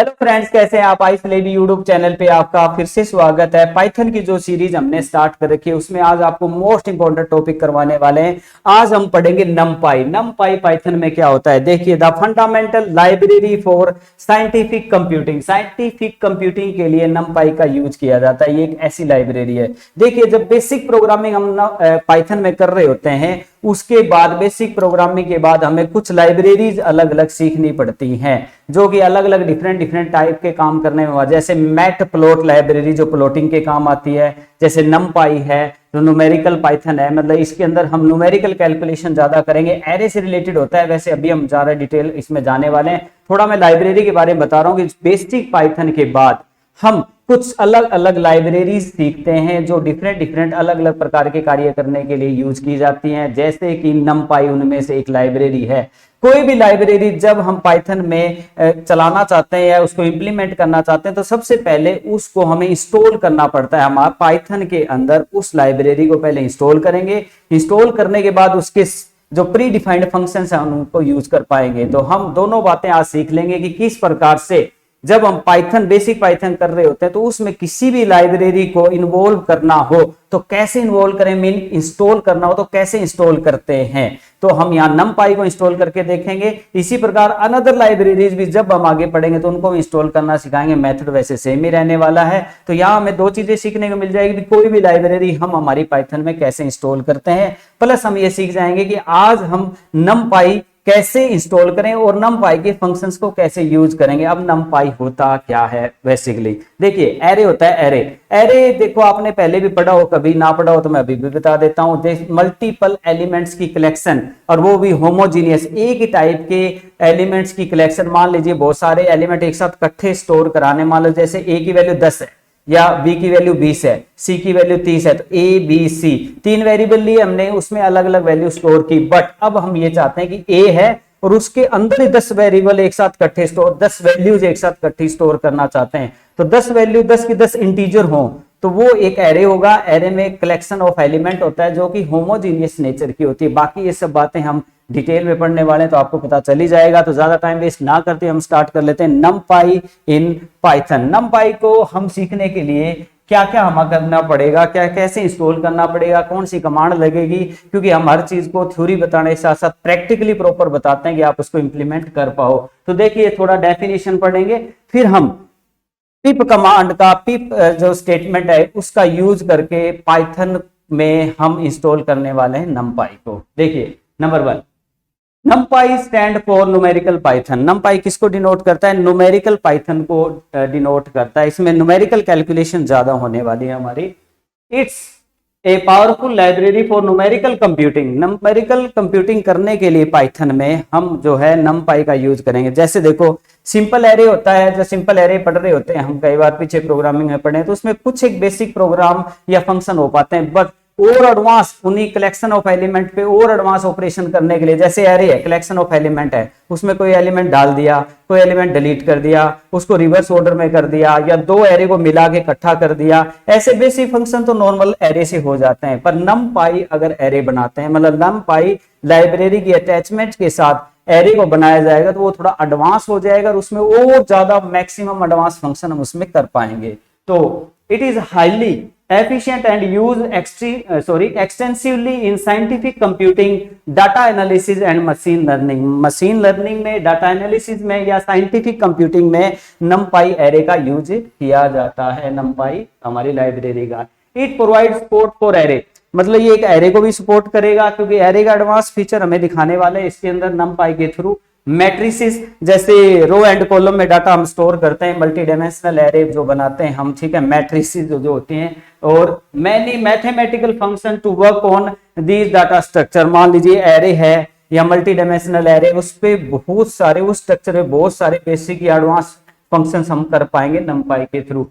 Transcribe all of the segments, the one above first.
Hello friends, कैसे हैं आप। आइसलेडी यूट्यूब चैनल पे आपका फिर से स्वागत है। पाइथन की जो सीरीज हमने स्टार्ट कर रखी है उसमें आज आपको मोस्ट इंपॉर्टेंट टॉपिक करवाने वाले हैं। आज हम पढ़ेंगे नमपाई। नमपाई पाइथन में क्या होता है, देखिए, the fundamental library for scientific computing. Scientific computing के लिए नमपाई का यूज किया जाता है। ये एक ऐसी लाइब्रेरी है। देखिए, जब बेसिक प्रोग्रामिंग हम पाइथन में कर रहे होते हैं उसके बाद बेसिक प्रोग्रामिंग के बाद हमें कुछ लाइब्रेरीज अलग अलग सीखनी पड़ती हैं जो कि अलग अलग डिफरेंट टाइप के काम करने में, जैसे मैट प्लॉट लाइब्रेरी जो प्लॉटिंग के काम आती है, जैसे नमपाई है जो न्यूमेरिकल पाइथन है, मतलब इसके अंदर हम न्यूमेरिकल कैलकुलेशन ज्यादा करेंगे, एरे से रिलेटेड होता है। वैसे अभी हम ज्यादा डिटेल इसमें जाने वाले हैं। थोड़ा मैं लाइब्रेरी के बारे में बता रहा हूँ कि बेसिक पाइथन के बाद हम कुछ अलग अलग लाइब्रेरीज सीखते हैं जो डिफरेंट अलग अलग प्रकार के कार्य करने के लिए यूज की जाती हैं, जैसे कि नमपाई उनमें से एक लाइब्रेरी है। कोई भी लाइब्रेरी जब हम पाइथन में चलाना चाहते हैं या उसको इंप्लीमेंट करना चाहते हैं तो सबसे पहले उसको हमें इंस्टॉल करना पड़ता है। हम पाइथन के अंदर उस लाइब्रेरी को पहले इंस्टॉल करेंगे। इंस्टॉल करने के बाद उसके जो प्री डिफाइंड फंक्शंस हैं उनको यूज कर पाएंगे। तो हम दोनों बातें आज सीख लेंगे कि किस प्रकार से जब हम पाइथन बेसिक पाइथन कर रहे होते हैं तो उसमें किसी भी लाइब्रेरी को इन्वॉल्व करना हो तो कैसे इन्वॉल्व करें, मीन इंस्टॉल करना हो तो कैसे इंस्टॉल करते हैं। तो हम यहाँ नमपाई को इंस्टॉल करके देखेंगे। इसी प्रकार अनदर लाइब्रेरीज भी जब हम आगे पढ़ेंगे तो उनको इंस्टॉल करना सिखाएंगे। मेथड वैसे सेम ही रहने वाला है। तो यहाँ हमें दो चीजें सीखने को मिल जाएगी कि कोई भी लाइब्रेरी हम हमारी पाइथन में कैसे इंस्टॉल करते हैं, प्लस हम ये सीख जाएंगे कि आज हम नमपाई कैसे इंस्टॉल करें और नमपाई के फंक्शंस को कैसे यूज करेंगे। अब नमपाई होता क्या है बेसिकली, देखिए, एरे होता है। एरे एरे देखो, आपने पहले भी पढ़ा हो, कभी ना पढ़ा हो तो मैं अभी भी बता देता हूं। मल्टीपल एलिमेंट्स की कलेक्शन, और वो भी होमोजीनियस, एक ही टाइप के एलिमेंट्स की कलेक्शन। मान लीजिए बहुत सारे एलिमेंट एक साथ इकट्ठे स्टोर कराने, मान लो जैसे ए की वैल्यू 10 है या बी की वैल्यू 20 है, सी की वैल्यू 30 है, तो ए बी सी तीन वेरिएबल लिए हमने, उसमें अलग अलग वैल्यू स्टोर की। बट अब हम ये चाहते हैं कि ए है और उसके अंदर ही 10 वेरिएबल एक साथ इकट्ठे स्टोर, 10 वैल्यूज एक साथ इकट्ठी स्टोर करना चाहते हैं। तो 10 वैल्यू 10 की 10 इंटीजर हो तो वो एक एरे होगा। एरे में कलेक्शन ऑफ एलिमेंट होता है जो कि होमोजीनियस नेचर की होती है। बाकी ये सब बातें हम डिटेल में पढ़ने वाले हैं तो आपको पता चल ही जाएगा। तो ज्यादा टाइम वेस्ट ना करते हम स्टार्ट कर लेते हैं नमपाई इन पाइथन। नमपाई को हम सीखने के लिए क्या क्या हमें करना पड़ेगा, क्या कैसे इंस्टॉल करना पड़ेगा, कौन सी कमांड लगेगी, क्योंकि हम हर चीज को थ्योरी बताने के साथ साथ प्रैक्टिकली प्रॉपर बताते हैं कि आप उसको इंप्लीमेंट कर पाओ। तो देखिए, थोड़ा डेफिनेशन पढ़ेंगे, फिर हम पिप कमांड का, पिप जो स्टेटमेंट है उसका यूज करके पाइथन में हम इंस्टॉल करने वाले हैं नमपाई को। देखिए, number 1, नमपाई stand for numerical Python. नमपाई किसको डिनोट करता है, न्यूमेरिकल पाइथन को डिनोट करता है। इसमें न्यूमेरिकल कैलकुलेशन ज्यादा होने वाली है हमारी। It's a powerful library for numerical computing. Numerical computing करने के लिए पाइथन में हम जो है नमपाई का यूज करेंगे। जैसे देखो, सिंपल एरे होता है, जो सिंपल एरे पढ़ रहे होते हैं हम, कई बार पीछे प्रोग्रामिंग में पढ़े, तो उसमें कुछ एक बेसिक प्रोग्राम या फंक्शन हो पाते हैं, बट और एडवांस उन्हीं कलेक्शन ऑफ एलिमेंट पे और एडवांस ऑपरेशन करने के लिए, जैसे एरे है, कलेक्शन ऑफ एलिमेंट है, उसमें कोई एलिमेंट डाल दिया, कोई एलिमेंट डिलीट कर दिया, उसको रिवर्स ऑर्डर में कर दिया, या दो एरे को मिला के इकट्ठा कर दिया, ऐसे बेसिक फंक्शन तो नॉर्मल एरे से हो जाते हैं। पर नमपाई अगर एरे बनाते हैं, मतलब नमपाई लाइब्रेरी की अटैचमेंट के साथ एरे को बनाया जाएगा तो वो थोड़ा एडवांस हो जाएगा और उसमें और ज्यादा मैक्सिमम एडवांस फंक्शन हम उसमें कर पाएंगे। तो it is highly efficient and used extensively in scientific computing, data analysis and machine learning। Machine learning में, डाटा एनालिसिस में या साइंटिफिक कंप्यूटिंग में नमपाई एरे का यूज किया जाता है। नमपाई हमारी लाइब्रेरी का। It provide support for array, मतलब ये एक एरे को भी सपोर्ट करेगा, क्योंकि एरे का एडवांस फीचर हमें दिखाने वाले हैं इसके अंदर नमपाई के थ्रू। मैट्रिसेस, जैसे रो एंड कॉलम में डाटा हम स्टोर करते हैं, मल्टी डायमेंशनल एरे जो बनाते हैं हम, ठीक है, मैट्रिसेस जो होती हैं, और many mathematical function to work on these data structure. मान लीजिए एरे है या मल्टी डायमेंशनल एरे, उस पे बहुत सारे, उस स्ट्रक्चर में बहुत सारे बेसिक या एडवांस फंक्शंस हम कर पाएंगे नमपाई के through.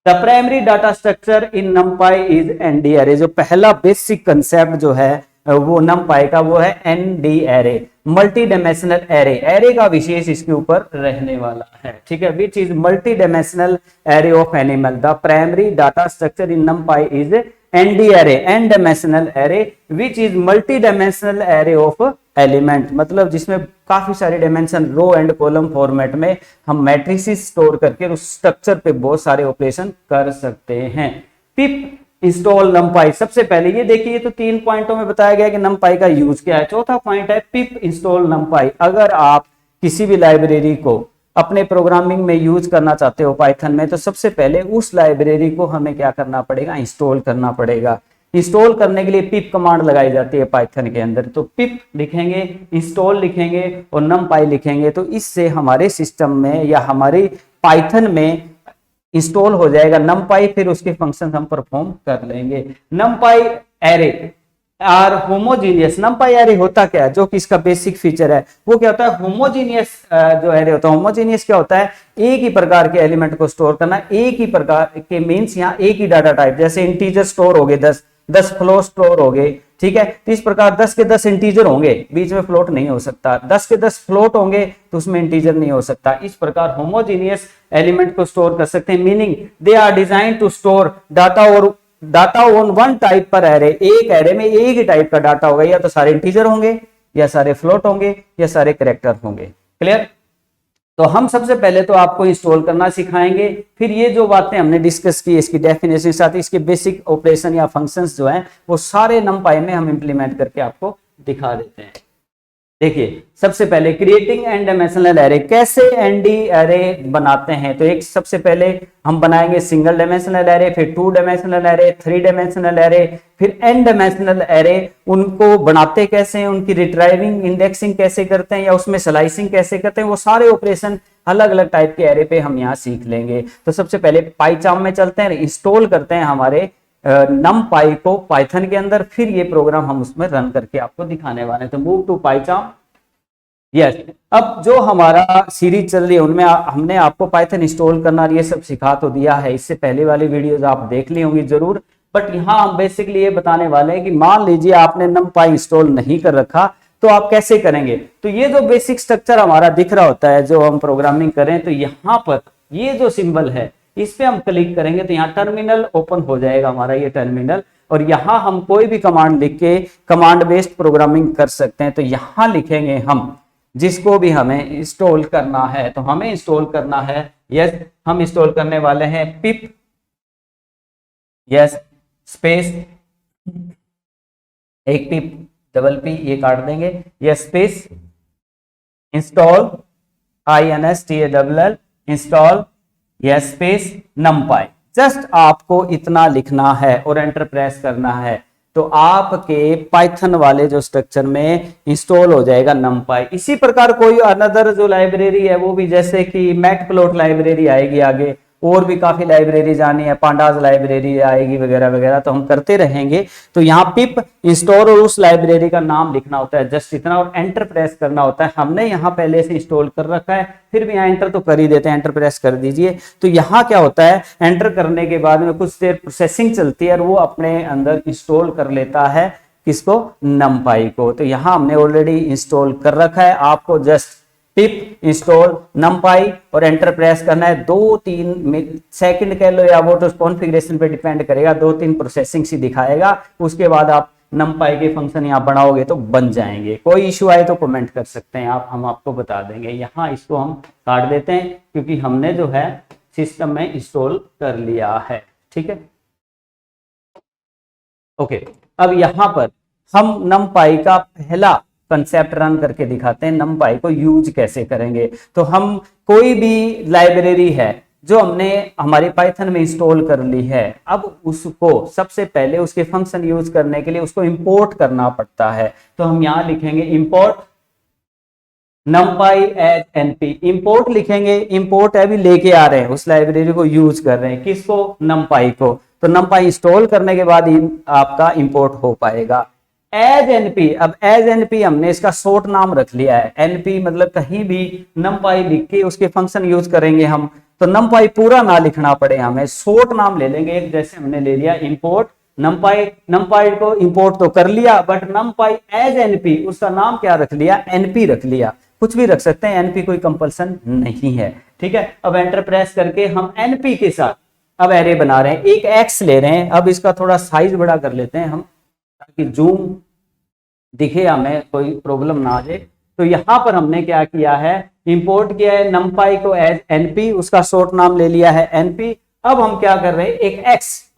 The primary data structure in NumPy is ND array. जो पहला बेसिक कंसेप्ट जो है वो नमपाई का, वो है ND array, multi dimensional array. Array का विशेष इसके ऊपर रहने वाला है, ठीक है, which is multi dimensional array of एनिमल। The primary data structure in NumPy is ND array, N dimensional array which is multi dimensional array of element, मतलब जिसमें काफी सारे dimension row and column format में हम मैट्रिसेस स्टोर करके उस structure पे बहुत सारे ऑपरेशन कर सकते हैं। पिप इंस्टॉल नमपाई, सबसे पहले ये देखिए, ये तो 3 पॉइंटों में बताया गया कि नमपाई का यूज क्या है। चौथा पॉइंट है पिप इंस्टॉल नमपाई। अगर आप किसी भी लाइब्रेरी को अपने प्रोग्रामिंग में यूज करना चाहते हो पाइथन में, तो सबसे पहले उस लाइब्रेरी को हमें क्या करना पड़ेगा, इंस्टॉल करना पड़ेगा। इंस्टॉल करने के लिए पिप कमांड लगाई जाती है पाइथन के अंदर। तो पिप लिखेंगे, इंस्टॉल लिखेंगे और नमपाई लिखेंगे, तो इससे हमारे सिस्टम में या हमारी पाइथन में इंस्टॉल हो जाएगा नमपाई, फिर उसके फंक्शन हम परफॉर्म कर लेंगे। NumPy array are homogeneous. NumPy array होता क्या है, जो कि इसका बेसिक फीचर है, वो क्या होता है, होमोजीनियस जो एरे होता है। होमोजीनियस क्या होता है, एक ही प्रकार के एलिमेंट को स्टोर करना, एक ही प्रकार के मीन्स यहाँ एक ही डाटा टाइप, जैसे इंटीजर स्टोर हो गए 10 फ्लोट स्टोर हो गए, ठीक है। तो इस प्रकार 10 के 10 इंटीजर होंगे, बीच में फ्लोट नहीं हो सकता। 10 के 10 फ्लोट होंगे तो उसमें इंटीजर नहीं हो सकता। इस प्रकार होमोजीनियस एलिमेंट को स्टोर कर सकते हैं, meaning they are design to store data on one type per array. एक एरे में एक ही टाइप का डाटा होगा, या तो सारे इंटीजर होंगे, या सारे फ्लोट होंगे, या सारे कैरेक्टर होंगे। क्लियर? तो हम सबसे पहले तो आपको इंस्टॉल करना सिखाएंगे, फिर ये जो बातें हमने डिस्कस की इसकी डेफिनेशन के साथ इसके बेसिक ऑपरेशन या फंक्शंस जो हैं वो सारे नमपाई में हम इंप्लीमेंट करके आपको दिखा देते हैं। देखिए, सबसे पहले क्रिएटिंग एन डायमेंशनल एरे, कैसे एनडी एरे बनाते हैं। तो एक सबसे पहले हम बनाएंगे सिंगल डायमेंशनल एरे, फिर 2 डायमेंशनल एरे, 3 डायमेंशनल एरे, फिर एन डायमेंशनल एरे। उनको बनाते कैसे हैं, उनकी रिट्राइविंग इंडेक्सिंग कैसे करते हैं, या उसमें स्लाइसिंग कैसे करते हैं, वो सारे ऑपरेशन अलग अलग टाइप के एरे पे हम यहाँ सीख लेंगे। तो सबसे पहले पाइचार्म में चलते हैं, इंस्टॉल करते हैं हमारे नमपाई को पाइथन के अंदर, फिर ये प्रोग्राम हम उसमें रन करके आपको दिखाने वाले हैं। तो मूव टू पाइचार्म। यस, अब जो हमारा सीरीज चल रही है उनमें हमने आपको पाइथन इंस्टॉल करना ये सब सिखा तो दिया है, इससे पहले वाली वीडियोस आप देख ली होंगी जरूर, बट यहाँ हम बेसिकली ये बताने वाले हैं कि मान लीजिए आपने नमपाई इंस्टॉल नहीं कर रखा, तो आप कैसे करेंगे। तो ये जो बेसिक स्ट्रक्चर हमारा दिख रहा होता है जो हम प्रोग्रामिंग करें, तो यहाँ पर ये जो सिंबल है इस पे हम क्लिक करेंगे तो यहाँ टर्मिनल ओपन हो जाएगा हमारा ये टर्मिनल, और यहाँ हम कोई भी कमांड लिख के कमांड बेस्ड प्रोग्रामिंग कर सकते हैं। तो यहाँ लिखेंगे हम जिसको भी हमें इंस्टॉल करना है, तो हमें इंस्टॉल करना है, यस, हम इंस्टॉल करने वाले हैं पिप, यस, स्पेस एक पिप डबल पी ये काट देंगे, yes, space install INSTALL install, yes, space नमपाई। Just आपको इतना लिखना है और एंटर प्रेस करना है, तो आपके पाइथन वाले जो स्ट्रक्चर में इंस्टॉल हो जाएगा नमपाई। इसी प्रकार कोई अनदर जो लाइब्रेरी है वो भी, जैसे कि मैटप्लॉट लाइब्रेरी आएगी आगे, और भी काफी लाइब्रेरीज आनी है, पांडाज लाइब्रेरी आएगी वगैरह वगैरह, तो हम करते रहेंगे। तो यहाँ पिप इंस्टॉल और उस लाइब्रेरी का नाम लिखना होता है, जस्ट इतना, और एंटर प्रेस करना होता है। हमने यहाँ पहले से इंस्टॉल कर रखा है, फिर भी यहाँ एंटर तो कर ही देते हैं, एंटर प्रेस कर दीजिए। तो यहाँ क्या होता है, एंटर करने के बाद में कुछ देर प्रोसेसिंग चलती है और वो अपने अंदर इंस्टॉल कर लेता है किसको, नमपाई को। तो यहाँ हमने ऑलरेडी इंस्टॉल कर रखा है, आपको जस्ट पिप इंस्टॉल नमपाई और एंटर प्रेस करना है। 2-3 सेकंड कह लो, या वो तो कॉन्फ़िगरेशन पे डिपेंड करेगा, 2-3 प्रोसेसिंग सी दिखाएगा, उसके बाद आप नमपाई के फंक्शन यहाँ बनाओगे तो बन जाएंगे। कोई इशू आए तो कमेंट कर सकते हैं आप, हम आपको बता देंगे। यहाँ इसको हम काट देते हैं क्योंकि हमने जो है सिस्टम में इंस्टॉल कर लिया है, ठीक है, ओके। अब यहाँ पर हम नमपाई का पहला कंसेप्ट रन करके दिखाते हैं, नमपाई को यूज कैसे करेंगे। तो हम कोई भी लाइब्रेरी है जो हमने हमारी पाइथन में इंस्टॉल कर ली है, अब उसको सबसे पहले उसके फंक्शन यूज करने के लिए उसको इंपोर्ट करना पड़ता है। तो हम यहाँ लिखेंगे import numpy as np, import लिखेंगे, इंपोर्ट अभी लेके आ रहे हैं, उस लाइब्रेरी को यूज कर रहे हैं, किसको, numpy को। तो numpy इंस्टॉल करने के बाद ही आपका इंपोर्ट हो पाएगा। एज np, अब एज np हमने इसका शॉर्ट नाम रख लिया है, np मतलब कहीं भी numpy लिख के उसके फंक्शन यूज करेंगे हम, तो numpy पूरा ना लिखना पड़े, हमें शॉर्ट नाम ले लेंगे। एक जैसे हमने ले लिया इंपोर्ट numpy को इंपोर्ट तो कर लिया, बट numpy एज np उसका नाम क्या रख लिया, np रख लिया। कुछ भी रख सकते हैं, एनपी कोई कंपल्सन नहीं है, ठीक है। अब एंटर प्रेस करके हम एनपी के साथ अब एरे बना रहे हैं, एक एक्स ले रहे हैं। अब इसका थोड़ा साइज बड़ा कर लेते हैं हम, ताकि जूम दिखे, हमें कोई प्रॉब्लम ना आ जाए। तो यहां पर हमने क्या किया है, इंपोर्ट किया है numpy को एज np, उसका शॉर्ट नाम ले लिया है np। अब हम क्या कर रहे हैं, एक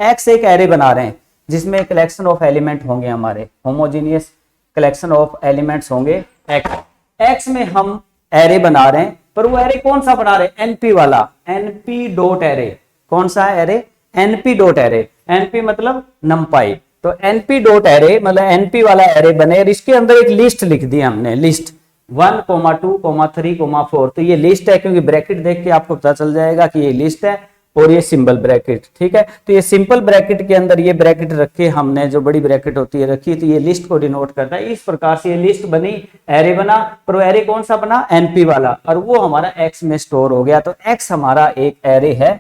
x एक एरे बना रहे हैं जिसमें कलेक्शन ऑफ एलिमेंट होंगे, हमारे होमोजीनियस कलेक्शन ऑफ एलिमेंट्स होंगे x में हम एरे बना रहे हैं। पर वो एरे कौन सा बना रहे हैं, np वाला, np डॉट एरे। कौन सा array, np dot array, np मतलब numpy। तो np डॉट एरे मतलब np वाला एरे बने, और इसके अंदर एक लिस्ट लिख दी हमने, लिस्ट 1, 2, 3, 4। तो ये लिस्ट है, क्योंकि ब्रैकेट देख के आपको पता चल जाएगा कि ये लिस्ट है, और ये सिंबल ब्रैकेट, ठीक है। तो ये सिंपल ब्रैकेट के अंदर ये ब्रैकेट रखे हमने, जो बड़ी ब्रैकेट होती है रखी, तो ये लिस्ट को डिनोट करता है। इस प्रकार से ये लिस्ट बनी, एरे बना, पर वो एरे कौन सा बना, np वाला, और वो हमारा x में स्टोर हो गया। तो x हमारा एक एरे है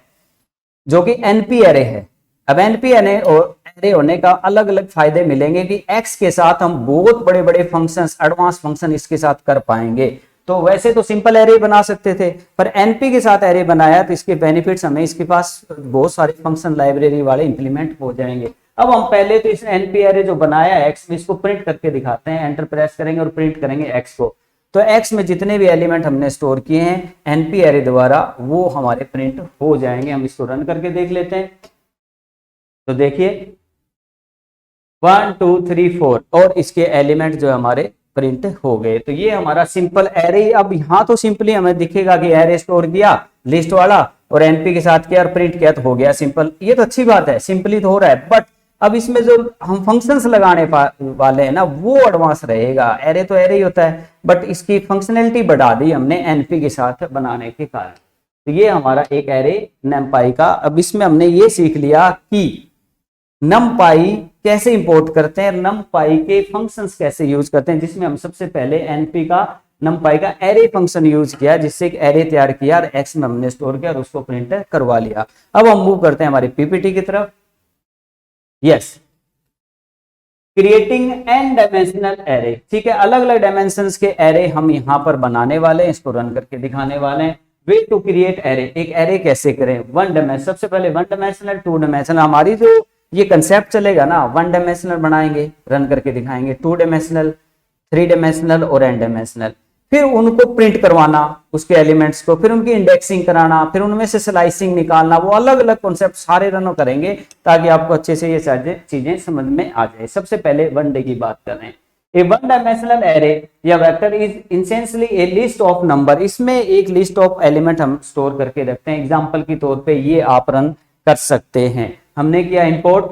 जो कि np एरे है। अब np एरे होने का अलग अलग फायदे मिलेंगे कि x के साथ हम बहुत बड़े बड़े फंक्शंस, एडवांस फंक्शन इसके साथ कर पाएंगे। तो वैसे तो सिंपल एरे बना सकते थे, पर np के साथ एरे बनाया तो इसके बेनिफिट्स हमें, इसके पास बहुत सारे फंक्शन लाइब्रेरी वाले इंप्लीमेंट हो जाएंगे। अब हम पहले तो इस np एरे जो बनाया है x में, इसको प्रिंट करके दिखाते हैं। एंटर प्रेस करेंगे और प्रिंट करेंगे x को। तो x में जितने भी एलिमेंट हमने स्टोर किए हैं np एरे द्वारा, वो हमारे प्रिंट हो जाएंगे। हम इसको रन करके देख लेते हैं। तो देखिए 1, 2, 3, 4 और इसके एलिमेंट जो हमारे प्रिंट हो गए। तो ये हमारा सिंपल एरे। अब यहाँ तो सिंपली हमें दिखेगा कि एरे स्टोर किया लिस्ट वाला और np के साथ किया और प्रिंट किया, तो हो गया सिंपल। ये तो अच्छी बात है, सिंपली तो हो रहा है। बट अब इसमें जो हम फंक्शंस लगाने वाले हैं ना, वो एडवांस रहेगा। एरे तो एरे ही होता है, बट इसकी फंक्शनैलिटी बढ़ा दी हमने np के साथ बनाने के कारण। तो ये हमारा एक एरे numpy का। अब इसमें हमने ये सीख लिया कि numpy कैसे इंपोर्ट करते हैं, numpy के फंक्शंस कैसे यूज करते हैं, जिसमें हम सबसे पहले np का numpy का एरे फंक्शन यूज किया, जिससे एक एरे तैयार किया और x में हमने स्टोर किया और उसको प्रिंट करवा लिया। अब हम मूव करते हैं हमारी पीपीटी की तरफ। Yes, creating an dimensional array, ठीक है। अलग अलग डायमेंशंस के एरे हम यहाँ पर बनाने वाले हैं, इसको रन करके दिखाने वाले हैं। वे टू क्रिएट एरे, एक एरे कैसे करें, वन डायमेंशन। सबसे पहले वन डायमेंशनल, टू डायमेंशनल, हमारी जो ये कंसेप्ट चलेगा ना, वन डायमेंशनल बनाएंगे, रन करके दिखाएंगे, टू डायमेंशनल, थ्री डायमेंशनल और एन डायमेंशनल। फिर उनको प्रिंट करवाना उसके एलिमेंट्स को, फिर उनकी इंडेक्सिंग कराना, फिर उनमें से स्लाइसिंग निकालना, वो अलग अलग कॉन्सेप्ट सारे रन करेंगे ताकि आपको अच्छे से ये चीजें समझ में आ जाए। सबसे पहले वन डे की बात कर रहे हैं। ए वन डायमेंशनल एरे या vector is essentially A list of number. इसमें एक लिस्ट ऑफ एलिमेंट हम स्टोर करके रखते हैं। एग्जांपल के तौर पे ये आप रन कर सकते हैं। हमने किया इंपोर्ट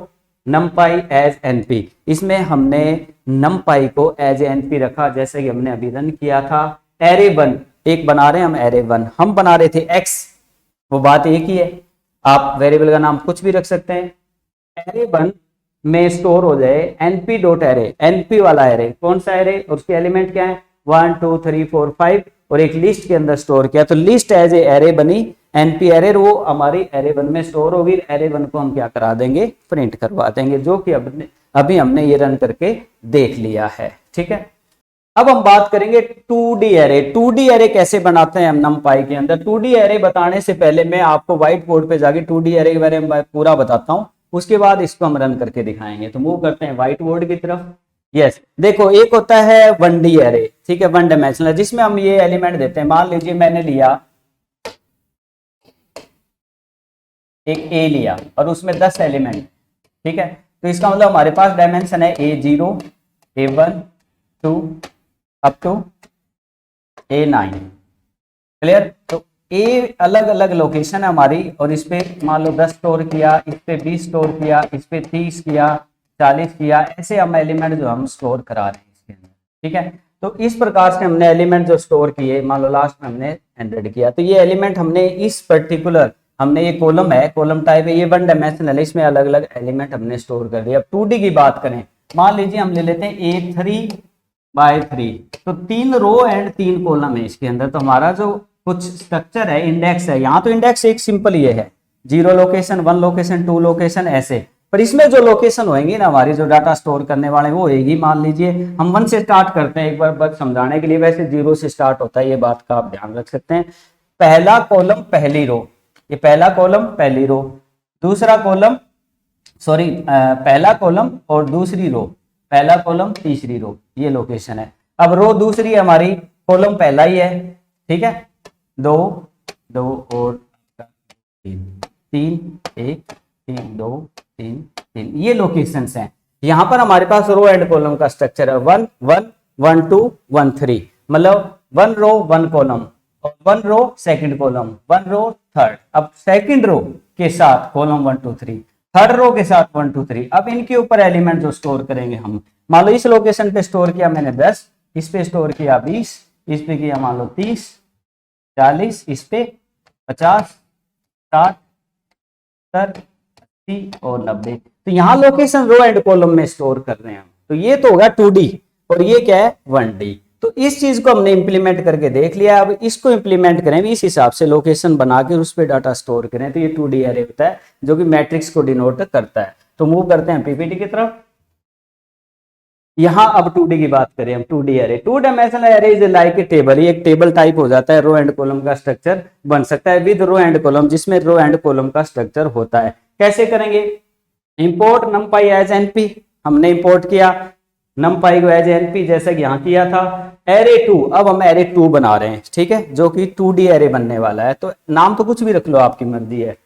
numpy एज np, इसमें हमने numpy को एज np रखा, जैसे कि हमने अभी रन किया था। एरे वन एक बना रहे हैं हम, एरे वन हम बना रहे थे x, वो बात एक ही है। आप वेरिएबल का नाम कुछ भी रख सकते हैं। एरे वन में स्टोर हो जाए np डॉट एरे, np वाला एरे, कौन सा एरे, उसके एलिमेंट क्या है 1, 2, 3, 4, 5 और एक लिस्ट के अंदर स्टोर किया। तो लिस्ट एज ए एरे बनी, np एरे, वो हमारी एरे वन में स्टोर होगी। एरे वन को हम क्या करा देंगे, प्रिंट करवा देंगे, जो कि अभी हमने ये रन करके देख लिया है, ठीक है। अब हम बात करेंगे 2D एरे। 2D एरे कैसे बनाते हैं हम numpy के अंदर। 2D एरे बताने से पहले मैं आपको व्हाइट बोर्ड पे जाके 2D एरे के बारे में पूरा बताता हूँ, उसके बाद इसको हम रन करके दिखाएंगे। तो मूव करते हैं व्हाइट बोर्ड की तरफ। यस, देखो एक होता है 1D एरे, ठीक है, वन डायमेंशनल, जिसमें हम ये एलिमेंट देते हैं। मान लीजिए मैंने लिया एक ए लिया और उसमें 10 एलिमेंट, ठीक है। तो इसका मतलब हमारे पास डायमेंशन है A0, A1, 2 up to A9, clear. तो ए अलग अलग लोकेशन है हमारी, और इस पे मान लो 10 स्टोर किया, इस पे 20 स्टोर किया, इस पे 30 किया, 40 किया, ऐसे हम एलिमेंट जो हम स्टोर करा रहे हैं इसके अंदर, ठीक है। तो इस प्रकार से हमने एलिमेंट जो स्टोर किए, मान लो लास्ट में हमने 100 किया, तो ये एलिमेंट हमने इस पर्टिकुलर, हमने ये कॉलम है, कॉलम टाइप है, ये वन डायमेंशनल है, इसमें अलग अलग एलिमेंट हमने स्टोर कर दिया। अब 2D की बात करें, मान लीजिए हम ले लेते हैं A3/3, तो 3 रो एंड 3 कॉलम है इसके अंदर। तो हमारा जो कुछ स्ट्रक्चर है, इंडेक्स है, यहाँ तो इंडेक्स एक सिंपल ये है, 0 लोकेशन, 1 लोकेशन, 2 लोकेशन, ऐसे। पर इसमें जो लोकेशन होंगी ना हमारी, जो डाटा स्टोर करने वाले, वो होगी, मान लीजिए हम 1 से स्टार्ट करते हैं, एक बार बस समझाने के लिए, वैसे 0 से स्टार्ट होता है, ये बात का आप ध्यान रख सकते हैं। पहला कॉलम पहली रो, ये पहला कॉलम पहली रो, दूसरा कॉलम, सॉरी पहला कॉलम और दूसरी रो, पहला कॉलम तीसरी रो, ये लोकेशन है। अब रो दूसरी है हमारी, कॉलम पहला ही है, ठीक है, 2 2 और 3 3 1 3 2 3 3, ये लोकेशंस हैं। यहां पर हमारे पास रो एंड कॉलम का स्ट्रक्चर है 1 1 1 2 1 3, मतलब 1 row 1 column, 1 row second column, 1 row third. अब सेकंड रो के साथ कॉलम 1 2 3, थर्ड रो के साथ 1 2 3। अब इनके ऊपर एलिमेंट जो स्टोर करेंगे हम, मान लो इस लोकेशन पे स्टोर किया मैंने 10, इस पे स्टोर किया 20, इस पे किया मान लो 30 40, इस पे 50 60 70 80 और 90। तो यहाँ लोकेशन रो एंड कॉलम में स्टोर कर रहे हैं हम। तो ये तो होगा 2D और ये क्या है 1D। तो इस चीज को हमने इंप्लीमेंट करके देख लिया। अब इसको इंप्लीमेंट करें इस हिसाब से, लोकेशन बना के उस पर डाटा स्टोर करें, तो ये 2D एरे होता है जो कि मैट्रिक्स को डिनोट करता है। तो मूव करते हैं पीपीटी की तरफ। यहां अब 2D की बात करें हम, 2D array, 2 dimensional array is like a table, ये एक टेबल टाइप हो जाता है, रो एंड कॉलम का स्ट्रक्चर बन सकता है विद रो एंड कॉलम, जिसमें रो एंड कॉलम का स्ट्रक्चर होता है। कैसे करेंगे? इंपोर्ट numpy एज एनपी, हमने इंपोर्ट किया numpy को एज एनपी जैसा कि यहाँ किया था। एरे 2, अब हम एरे 2 बना रहे हैं, ठीक है, जो कि 2D एरे बनने वाला है। तो नाम तो कुछ भी रख लो, आपकी मर्जी है।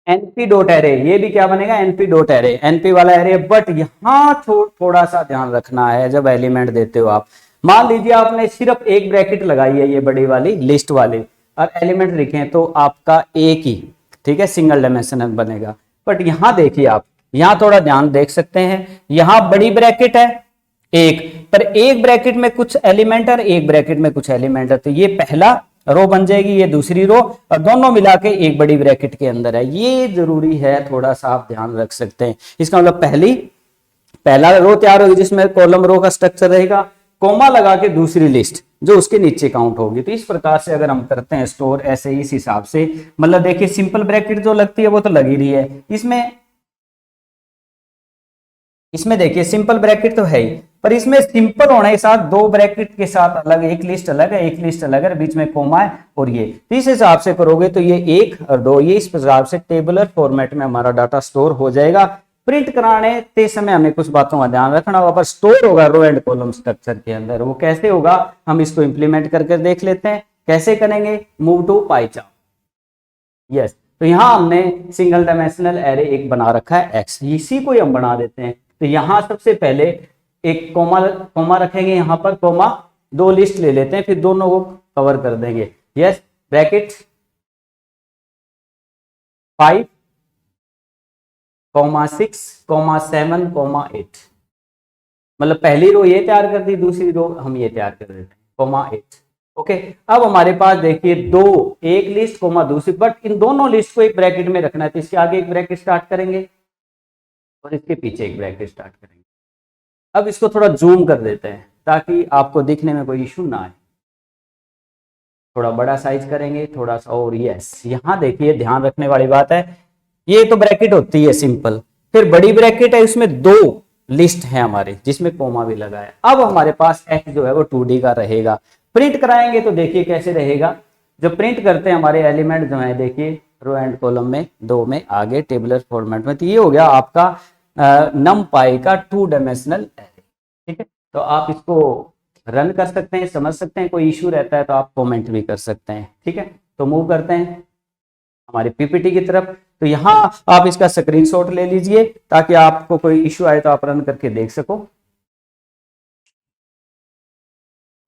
एनपी डॉट एरे, ये भी क्या बनेगा? एनपी डॉट एरे, एनपी वाला एरे। बट यहाँ थोड़ा सा ध्यान रखना है जब एलिमेंट देते हो आप। मान लीजिए आपने सिर्फ एक ब्रैकेट लगाई है, ये बड़ी वाली लिस्ट वाली, और एलिमेंट लिखे तो आपका एक ही, ठीक है, सिंगल डायमेंशनल बनेगा। बट यहाँ देखिए आप, यहाँ थोड़ा ध्यान देख सकते हैं, यहाँ बड़ी ब्रैकेट है एक, पर एक ब्रैकेट में कुछ एलिमेंट है, एक ब्रैकेट में कुछ एलिमेंट है, तो ये पहला रो बन जाएगी, ये दूसरी रो, और दोनों मिला के एक बड़ी ब्रैकेट के अंदर है। ये जरूरी है, थोड़ा सा आप ध्यान रख सकते हैं। इसका मतलब पहला रो तैयार होगी जिसमें कॉलम रो का स्ट्रक्चर रहेगा, कोमा लगा के दूसरी लिस्ट जो उसके नीचे काउंट होगी। तो इस प्रकार से अगर हम करते हैं स्टोर, ऐसे इस हिसाब से, मतलब देखिए सिंपल ब्रैकेट जो लगती है वो तो लगी रही है, इसमें देखिए सिंपल ब्रैकेट तो है ही, पर इसमें सिंपल होने के साथ दो ब्रैकेट के साथ अलग, एक लिस्ट अलग है, एक लिस्ट अलग है, बीच में कोमा है, और ये तो इस हिसाब से करोगे तो ये 1 और 2, ये इस हिसाब से टेबुलर फॉर्मेट में हमारा डाटा स्टोर हो जाएगा। प्रिंट कराने के समय हमें कुछ बातों का ध्यान रखना होगा, पर स्टोर होगा रो एंड कॉलम स्ट्रक्चर के अंदर। वो कैसे होगा हम इसको इंप्लीमेंट करके देख लेते हैं। कैसे करेंगे? Move to pie chart. Yes, तो यहां हमने सिंगल डायमेंशनल एरे एक बना रखा है एक्स, इसी को ही हम बना देते हैं। तो यहां सबसे पहले एक कोमा रखेंगे, यहां पर कोमा, दो लिस्ट ले लेते हैं, फिर दोनों को कवर कर देंगे। यस, ब्रैकेट 5 6 7 8, मतलब पहली रो ये तैयार कर दी, दूसरी रो हम ये तैयार कर देते हैं 8। ओके, अब हमारे पास देखिए दो, एक लिस्ट कोमा दूसरी, बट इन दोनों लिस्ट को एक ब्रैकेट में रखना है, तो इसके आगे एक ब्रैकेट स्टार्ट करेंगे और इसके पीछे एक ब्रैकेट स्टार्ट करेंगे। अब इसको थोड़ा जूम कर देते हैं ताकि आपको दिखने में कोई इशू ना आए। थोड़ा बड़ा साइज करेंगे, थोड़ा सा, और यस, यहां देखिए ध्यान रखने वाली बात है, ये तो ब्रैकेट होती है सिंपल, फिर बड़ी ब्रैकेट है, इसमें दो लिस्ट है हमारे जिसमें कोमा भी लगा है। अब हमारे पास एक्स जो है वो 2D का रहेगा। प्रिंट कराएंगे तो देखिए कैसे रहेगा। जो प्रिंट करते हैं हमारे एलिमेंट जो है, देखिए रो एंड कॉलम में, दो में आगे टेबुलर फॉर्मेट में, तो ये हो गया आपका numpy का 2 डायमेंशनल एरे। ठीक है, तो आप इसको रन कर सकते हैं, समझ सकते हैं, कोई इशू रहता है तो आप कमेंट भी कर सकते हैं। ठीक है, तो मूव करते हैं हमारी पीपीटी की तरफ। तो यहां आप इसका स्क्रीनशॉट ले लीजिए ताकि आपको कोई इशू आए तो आप रन करके देख सको।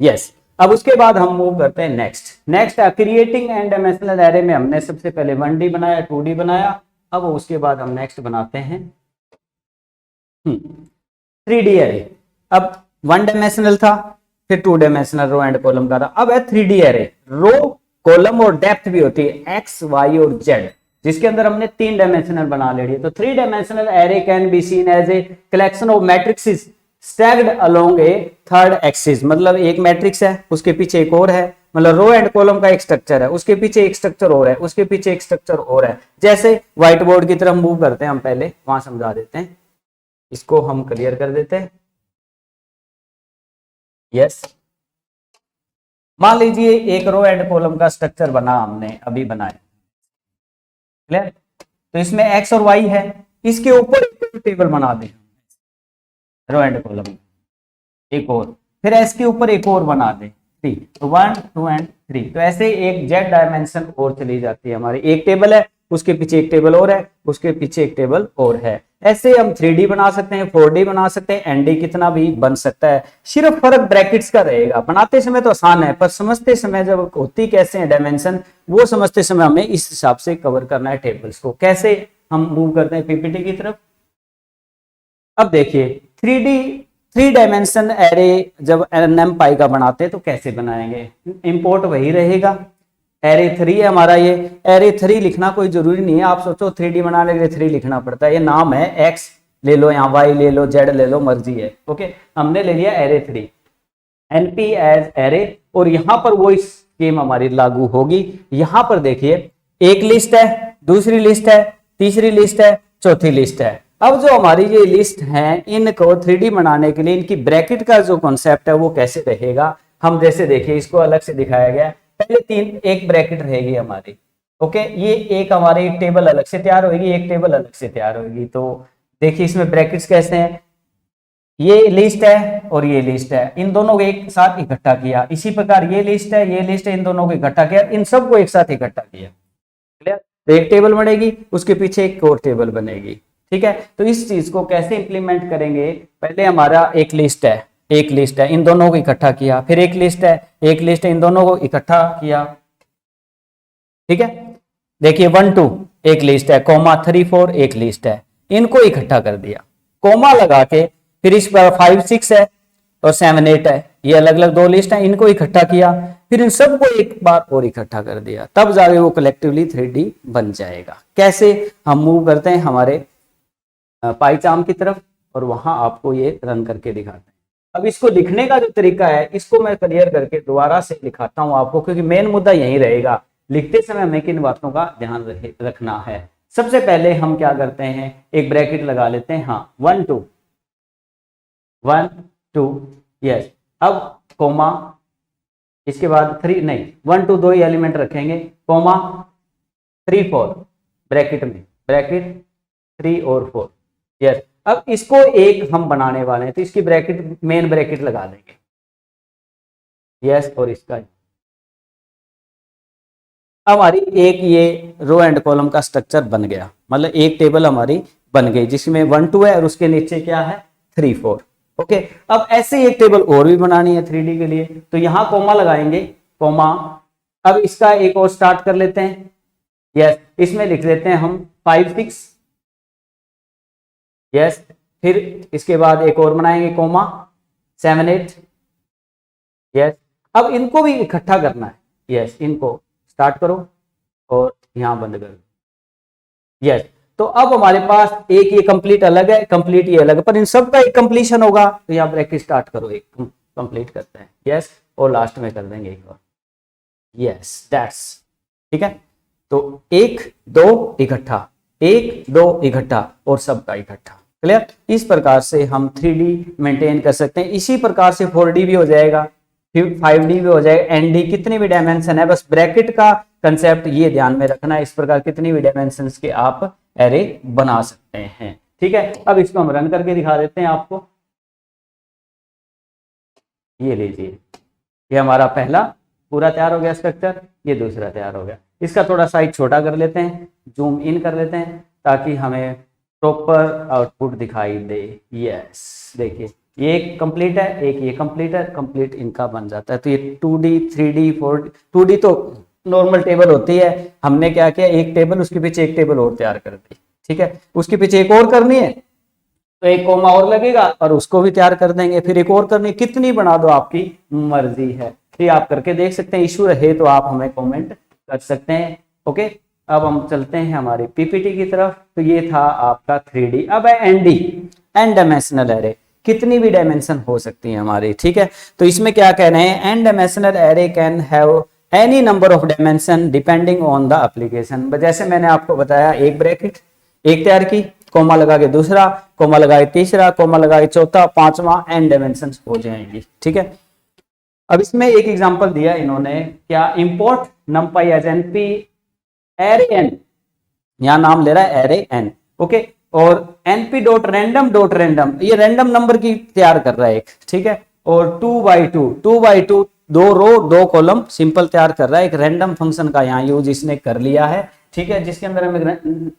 यस, अब उसके बाद हम मूव करते हैं next creating and dimensional array में हमने सबसे पहले 1D बनाया, 2D बनाया, अब उसके बाद हम नेक्स्ट बनाते हैं 3D एरे। अब 1 डायमेंशनल था, फिर 2 डायमेंशनल रो एंड कॉलम का था, अब है 3D एरे। रो, कॉलम और डेप्थ भी होती है, एक्स, वाई और जेड, जिसके अंदर हमने 3 डायमेंशनल बना ले। तो 3 dimensional array can be seen as a collection of matrices stacked along a third axis, मतलब एक मैट्रिक्स है, उसके पीछे एक और है, मतलब रो एंड कॉलम का एक स्ट्रक्चर है, उसके पीछे एक स्ट्रक्चर और है, उसके पीछे एक स्ट्रक्चर और है। जैसे व्हाइट बोर्ड की तरफ मूव करते हैं हम, पहले वहां समझा देते हैं, इसको हम क्लियर कर देते हैं। यस, मान लीजिए एक रो एंड कॉलम का स्ट्रक्चर बना, हमने अभी बनाया, क्लियर। तो इसमें x और y है, इसके ऊपर एक टेबल बना दें रो एंड कॉलम, एक और, फिर s के ऊपर एक और बना दें 3, तो 1 2 एंड 3, तो ऐसे एक z डायमेंशन और चली जाती है हमारी। एक टेबल है, उसके पीछे एक टेबल और है, उसके पीछे एक टेबल और है। ऐसे हम 3D बना सकते हैं, 4D बना सकते हैं, एनडी कितना भी बन सकता है। सिर्फ फर्क ब्रैकेट्स का रहेगा। बनाते समय तो आसान है, पर समझते समय जब होती कैसे है डायमेंशन, वो समझते समय हमें इस हिसाब से कवर करना है टेबल्स को। कैसे हम मूव करते हैं पीपीटी की तरफ। अब देखिए 3 डायमेंशन एरे जब NumPy का बनाते हैं तो कैसे बनाएंगे। इंपोर्ट वही रहेगा, एरे 3 है हमारा। ये एरे 3 लिखना कोई जरूरी नहीं है, आप सोचो 3D बनाने के लिए 3 लिखना पड़ता है। ये नाम है, x ले लो, यहाँ y ले लो, z ले लो, मर्जी है। ओके, हमने ले लिया एरे 3, np एज एरे, और यहां पर वो स्कीम हमारी लागू होगी। यहां पर देखिए एक लिस्ट है, दूसरी लिस्ट है, तीसरी लिस्ट है, चौथी लिस्ट है। अब जो हमारी ये लिस्ट है, इनको 3D बनाने के लिए इनकी ब्रैकेट का जो कॉन्सेप्ट है वो कैसे रहेगा। हम जैसे देखिए इसको अलग से दिखाया गया है। पहले एक ब्रैकेट रहेगी हमारी। ओके, ये एक हमारी एक टेबल अलग से तैयार होगी, एक टेबल अलग से तैयार होगी। तो देखिए इसमें ब्रैकेट्स कैसे हैं, ये लिस्ट है और ये लिस्ट है, इन दोनों को एक साथ इकट्ठा किया। इसी प्रकार ये लिस्ट है, ये लिस्ट है, इन दोनों को इकट्ठा किया, इन सबको एक साथ इकट्ठा किया। क्लियर? तो एक टेबल बनेगी, उसके पीछे एक और टेबल बनेगी। ठीक है, तो इस चीज को कैसे इंप्लीमेंट करेंगे। पहले हमारा एक लिस्ट है, एक लिस्ट है, इन दोनों को इकट्ठा किया, फिर एक लिस्ट है, एक लिस्ट है, इन दोनों को इकट्ठा किया। ठीक है, देखिए 1 2 एक लिस्ट है, कोमा 3 4 एक लिस्ट है, इनको इकट्ठा कर दिया, कोमा लगा के। फिर इस पर 5 6 है और 7 8 है, ये अलग अलग दो लिस्ट है, इनको इकट्ठा किया, फिर इन सबको एक बार और इकट्ठा कर दिया, तब जाके वो कलेक्टिवली 3D बन जाएगा। कैसे हम मूव करते हैं हमारे पाईचार्ट की तरफ, और वहां आपको ये रन करके दिखाते हैं। अब इसको लिखने का जो तरीका है, इसको मैं क्लियर करके दोबारा से दिखाता हूं आपको, क्योंकि मेन मुद्दा यही रहेगा। लिखते समय हमें किन बातों का ध्यान रखना है। सबसे पहले हम क्या करते हैं, एक ब्रैकेट लगा लेते हैं। हाँ, 1 2 1 2, यस। अब कोमा, इसके बाद 3 नहीं, 1 2 दो ही एलिमेंट रखेंगे, कोमा 3 4 ब्रैकेट में, ब्रैकेट 3 और 4, यस। अब इसको एक हम बनाने वाले हैं, तो इसकी ब्रैकेट मेन ब्रैकेट लगा देंगे, यस। और इसका हमारी एक ये रो एंड कॉलम का स्ट्रक्चर बन गया, मतलब एक टेबल हमारी बन गई जिसमें 1 2 है और उसके नीचे क्या है 3 4। ओके, अब ऐसे एक टेबल और भी बनानी है 3D के लिए, तो यहां कोमा लगाएंगे, कोमा। अब इसका एक और स्टार्ट कर लेते हैं, यस। इसमें लिख देते हैं हम 5 6, यस। फिर इसके बाद एक और बनाएंगे, कोमा 7 8, यस। अब इनको भी इकट्ठा करना है, यस। इनको स्टार्ट करो और यहां बंद करो, यस। तो अब हमारे पास एक ये कंप्लीट अलग है, कंप्लीट ये अलग है, पर इन सब का एक कंप्लीशन होगा। तो यहाँ ब्रैकेट स्टार्ट करो, एक कंप्लीट करते हैं, यस। और लास्ट में कर देंगे एक और, यस, दैट्स ठीक है। तो 1 2 इकट्ठा, 1 2 इकट्ठा और सबका इकट्ठा। क्लियर? इस प्रकार से हम 3D मेंटेन कर सकते हैं। इसी प्रकार से 4D भी हो जाएगा, फिर 5D भी हो जाएगा, ND कितने भी डायमेंशन है, बस ब्रैकेट का कंसेप्ट ये ध्यान में रखना है। इस प्रकार कितनी भी डायमेंशंस के आप एरे बना सकते हैं। ठीक है, अब इसको हम रन करके दिखा देते हैं आपको। ये लीजिए, ये हमारा पहला पूरा तैयार हो गया स्ट्रक्चर, ये दूसरा तैयार हो गया। इसका थोड़ा साइज छोटा कर लेते हैं, जूम इन कर लेते हैं, ताकि हमें प्रॉपर आउटपुट दिखाई दे। यस, देखिए ये एक कंप्लीट है, एक ये कंप्लीट है, कंप्लीट इनका बन जाता है। तो ये 2D 3D 4D, 2D तो नॉर्मल टेबल होती है, हमने क्या किया, एक टेबल उसके पीछे एक टेबल और तैयार कर दी। ठीक है, उसके पीछे एक और करनी है तो एक कोमा और लगेगा और उसको भी तैयार कर देंगे, फिर एक और करनी, कितनी बना दो आपकी मर्जी है। ये आप करके देख सकते हैं, इशू रहे तो आप हमें कमेंट कर सकते हैं। ओके, अब हम चलते हैं हमारी पीपीटी की तरफ। तो ये था आपका 3D। अब है एनडी, एन डायमेंशनल एरे, कितनी भी डायमेंशन हो सकती है हमारी। ठीक है, तो इसमें क्या कह रहे हैं, N dimensional array can have any number of dimension depending on the application. जैसे मैंने आपको बताया, एक ब्रैकेट एक तैयार की, कोमा लगा के दूसरा, कोमा लगा के तीसरा, कोमा लगा के चौथा, पांचवा, एन डायमेंशन हो जाएंगी। ठीक है, अब इसमें एक एग्जांपल दिया इन्होंने, क्या, import numpy as np array n, यहाँ नाम ले रहा है एरे एन, ओके। और np डॉट रैंडम, ये रैंडम नंबर की तैयार कर रहा है एक, ठीक है। और 2 बाई 2 दो रो दो कॉलम सिंपल तैयार कर रहा है, एक रैंडम फंक्शन का यहाँ यूज इसने कर लिया है, ठीक है, जिसके अंदर हम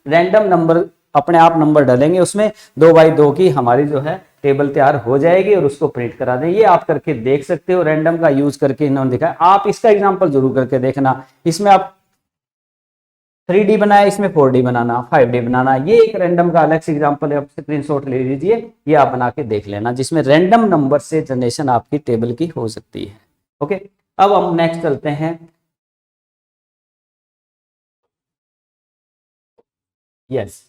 रैंडम नंबर अपने आप नंबर डालेंगे, उसमें 2 बाई 2 की हमारी जो है टेबल तैयार हो जाएगी और उसको प्रिंट करा दें। ये आप करके देख सकते हो, रैंडम का यूज करके इन्होंने दिखाया। आप इसका एग्जांपल जरूर करके देखना, इसमें आप 3D बनाया, इसमें 4D बनाना, 5D बनाना, ये एक रैंडम का अलग से एग्जांपल है, आप स्क्रीनशॉट ले लीजिए, ये आप बना के देख लेना, जिसमें रैंडम नंबर से जनरेशन आपकी टेबल की हो सकती है, ओके। अब हम नेक्स्ट चलते हैं, yes,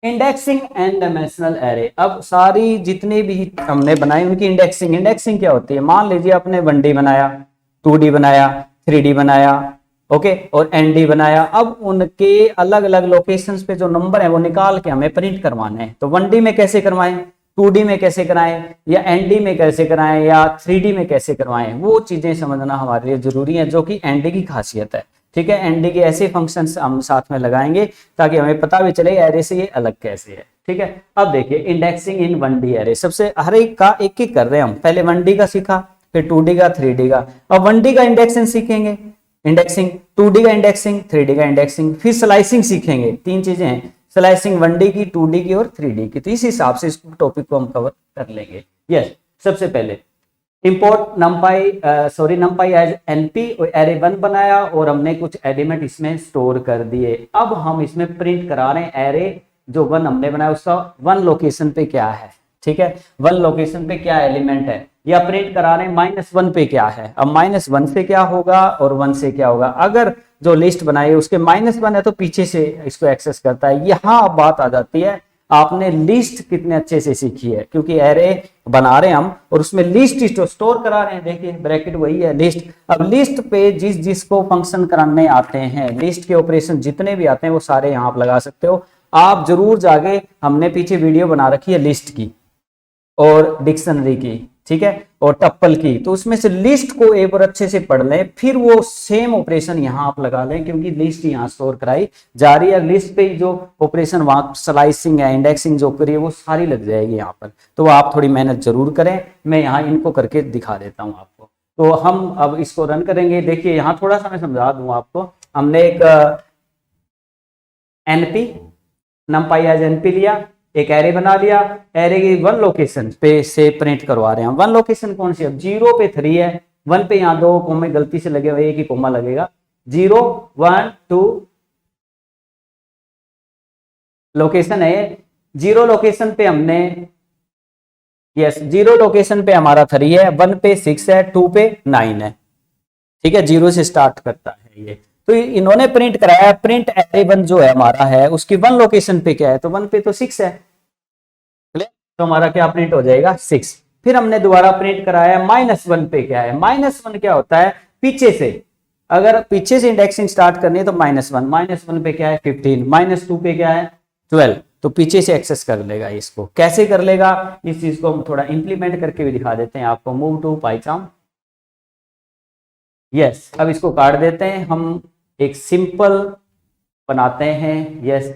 indexing and dimensional array. अब सारी जितनी भी हमने बनाई उनकी इंडेक्सिंग क्या होती है। मान लीजिए आपने 1D बनाया, 2D बनाया, 3D बनाया, ओके, और ND बनाया। अब उनके अलग अलग लोकेशंस पे जो नंबर है वो निकाल के हमें प्रिंट करवाने हैं। तो 1D में कैसे करवाएं, 2D में कैसे कराएं, या ND में कैसे कराएं, या 3D में कैसे करवाएं, वो चीजें समझना हमारे लिए जरूरी है, जो कि ND की खासियत है, ठीक है। एनडी के ऐसे फंक्शंस हम साथ में लगाएंगे ताकि हमें पता भी चले एरे से ये अलग कैसे है, ठीक है। अब देखिए इंडेक्सिंग इन 1D एरे, सबसे हर एक का एक एक कर रहे हैं हम, पहले 1D का सीखा, फिर 2D का, 3D का। अब 1D का इंडेक्सिंग सीखेंगे, इंडेक्सिंग 2D का इंडेक्सिंग, 3D का इंडेक्सिंग, फिर स्लाइसिंग सीखेंगे। 3 चीजें हैं, स्लाइसिंग 1D की, 2D की और 3D की। तो इस हिसाब से इस टॉपिक को हम कवर कर लेंगे। यस, सबसे पहले import NumPy as NP, array 1 बनाया और हमने कुछ एलिमेंट इसमें स्टोर कर दिए। अब हम इसमें प्रिंट करा रहे हैं एरे जो 1 हमने बनाया उसका 1 लोकेशन पे क्या है, ठीक है, 1 लोकेशन पे क्या एलिमेंट है, या प्रिंट करा रहे हैं -1 पे क्या है। अब -1 से क्या होगा और 1 से क्या होगा। अगर जो लिस्ट बनाई है उसके -1 है तो पीछे से इसको एक्सेस करता है। यहाँ अब बात आ जाती है, आपने लिस्ट कितने अच्छे से सीखी है, क्योंकि एरे बना रहे हैं हम और उसमें लिस्ट स्टोर करा रहे हैं। देखिए ब्रैकेट वही है लिस्ट। अब लिस्ट पे जिस जिसको फंक्शन कराने आते हैं, लिस्ट के ऑपरेशन जितने भी आते हैं वो सारे यहाँ आप लगा सकते हो। आप जरूर जाके, हमने पीछे वीडियो बना रखी है लिस्ट की और डिक्शनरी की, ठीक है, और टप्पल की, तो उसमें से लिस्ट को एक बार अच्छे से पढ़ लें, फिर वो सेम ऑपरेशन यहाँ आप लगा लें, क्योंकि लिस्ट यहाँ स्टोर कराई जा रही है। लिस्ट पे जो ऑपरेशन वहां स्लाइसिंग है, इंडेक्सिंग जो करी है वो सारी लग जाएगी यहाँ पर। तो आप थोड़ी मेहनत जरूर करें, मैं यहाँ इनको करके दिखा देता हूँ आपको। तो हम अब इसको रन करेंगे। देखिए यहाँ थोड़ा सा मैं समझा दूं आपको। हमने एक एनपी नंपाई एज एनपी लिया, एक एरे बना लिया, एरे की 1 लोकेशन पे से प्रिंट करवा रहे हैं। 1 लोकेशन कौन सी है, 0 पे 3 है, 1 पे यहाँ 2 कोमे गलती से लगे हुए, एक ही कोमा लगेगा। 0 1 2 लोकेशन है। 0 लोकेशन पे हमने, यस, 0 लोकेशन पे हमारा 3 है, 1 पे 6 है, 2 पे 9 है, ठीक है। 0 से स्टार्ट करता है ये। तो इन्होंने प्रिंट कराया, प्रिंट एरे 1 जो है हमारा है उसकी 1 लोकेशन पे क्या है, तो 1 पे तो 6 है, तो हमारा क्या प्रिंट हो जाएगा 6। फिर हमने दोबारा प्रिंट कराया -1 पे क्या है, -1 क्या होता है, पीछे से, अगर पीछे से इंडेक्सिंग स्टार्ट करनी है तो -1 पे क्या है 15, -2 पे क्या है 12, तो पीछे से एक्सेस कर लेगा। इसको कैसे कर लेगा, इस चीज को हम थोड़ा इंप्लीमेंट करके भी दिखा देते हैं आपको। Move to Python, yes. अब इसको काट देते हैं, हम एक सिंपल बनाते हैं, यस,